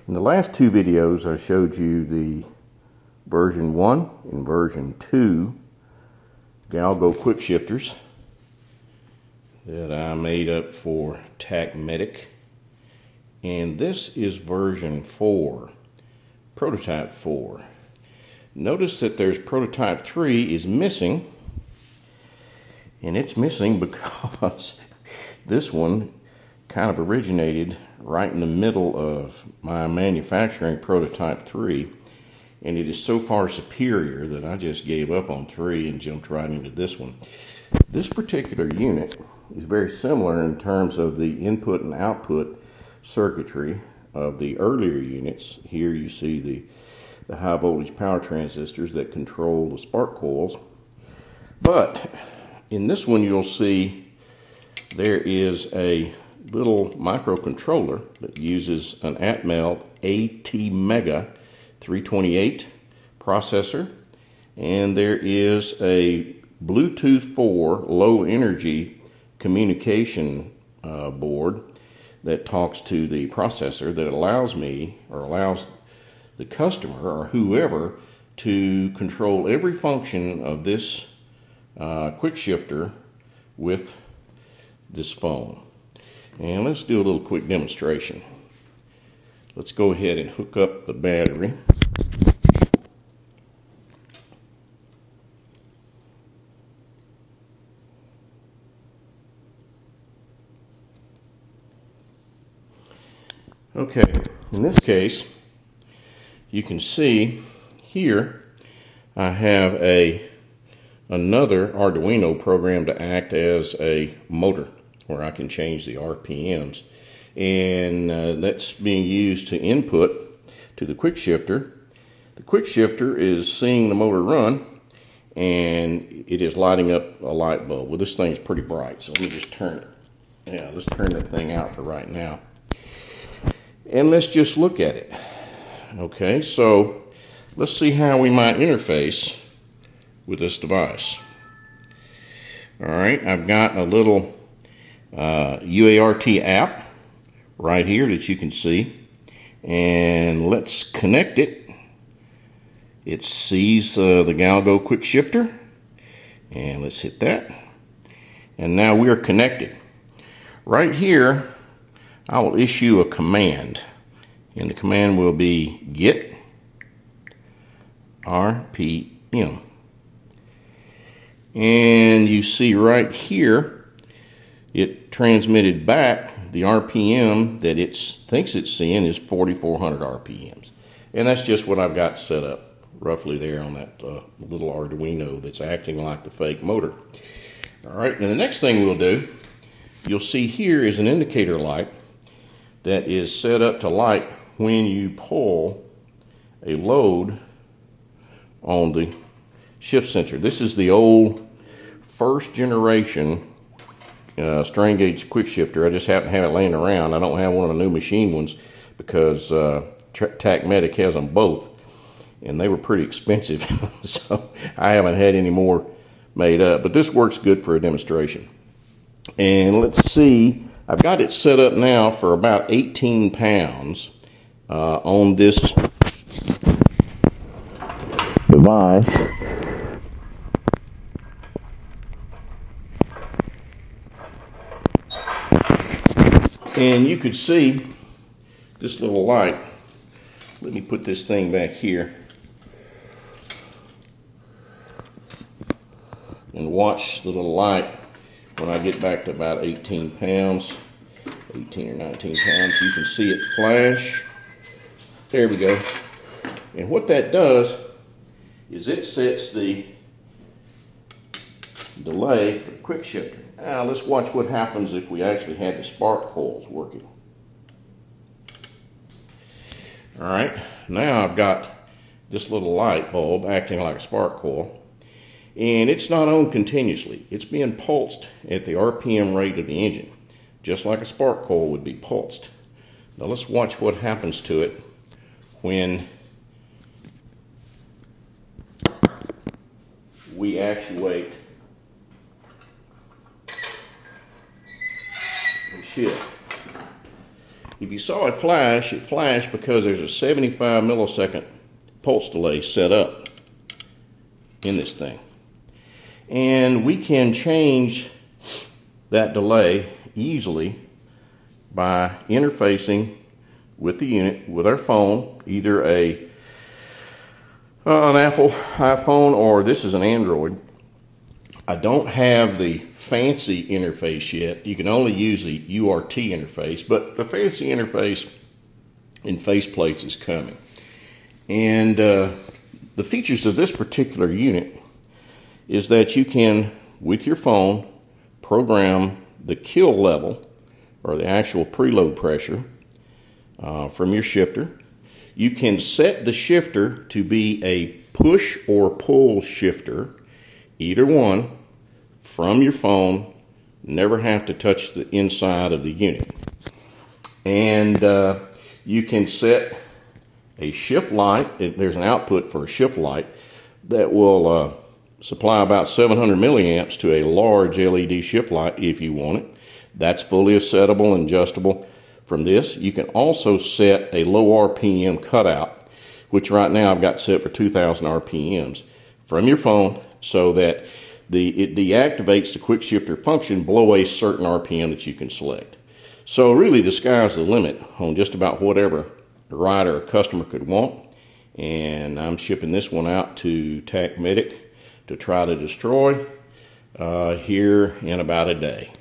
In the last two videos, I showed you the version 1 and version 2 Galgo Quick Shifters that I made up for TACmedic. And this is version 4, prototype 4. Notice that there's prototype 3 is missing, and it's missing because this one kind of originated right in the middle of my manufacturing prototype 3, and it is so far superior that I just gave up on 3 and jumped right into this one. This particular unit is very similar in terms of the input and output circuitry of the earlier units. Here you see the high voltage power transistors that control the spark coils, but in this one you'll see there is a little microcontroller that uses an Atmel ATmega 328 processor, and there is a Bluetooth 4 low energy communication board that talks to the processor that allows me, or allows the customer or whoever, to control every function of this quick shifter with this phone. And let's do a little quick demonstration. Let's go ahead and hook up the battery. Okay, in this case, you can see here I have another Arduino program to act as a motor, where I can change the RPMs, and that's being used to input to the quick shifter. The quick shifter is seeing the motor run, and it is lighting up a light bulb. Well, this thing's pretty bright, so let me just turn it. Yeah, let's turn that thing out for right now, and let's just look at it. Okay, so let's see how we might interface with this device. All right, I've got a little UART app right here that you can see, and let's connect it. It sees the Galgo Quick Shifter, and let's hit that, and now we are connected. Right here I will issue a command, and the command will be get RPM, and you see right here it transmitted back the RPM that it thinks it's seeing is 4,400 RPMs. And that's just what I've got set up roughly there on that little Arduino that's acting like the fake motor. All right, and the next thing we'll do, you'll see here is an indicator light that is set up to light when you pull a load on the shift sensor. This is the old first generation strain gauge quick shifter. I just happen to have it laying around. I don't have one of the new machine ones because TACmedic has them both, and they were pretty expensive, so I haven't had any more made up. But this works good for a demonstration. And let's see, I've got it set up now for about 18 pounds on this device. And you could see this little light. Let me put this thing back here and watch the little light when I get back to about 18 pounds, 18 or 19 pounds. You can see it flash. There we go. And what that does is it sets the delay for the quick shifter. Now let's watch what happens if we actually had the spark coils working. All right, now I've got this little light bulb acting like a spark coil, and it's not on continuously. It's being pulsed at the RPM rate of the engine, just like a spark coil would be pulsed. Now let's watch what happens to it when we actuate the shift. if you saw it flashed because there's a 75 millisecond pulse delay set up in this thing. And we can change that delay easily by interfacing with the unit with our phone, either an Apple iPhone, or this is an Android. I don't have the fancy interface yet. You can only use the UART interface, but the fancy interface in faceplates is coming. And the features of this particular unit is that you can, with your phone, program the kill level, or the actual preload pressure, from your shifter. You can set the shifter to be a push or pull shifter, either one, from your phone. Never have to touch the inside of the unit. And you can set a shift light. There's an output for a shift light that will supply about 700 milliamps to a large LED shift light if you want it. That's fully settable and adjustable from this. You can also set a low RPM cutout, which right now I've got set for 2,000 RPMs from your phone, so that it deactivates the quick shifter function below a certain RPM that you can select. So really the sky's the limit on just about whatever a rider or customer could want. And I'm shipping this one out to TAC Medic to try to destroy here in about a day.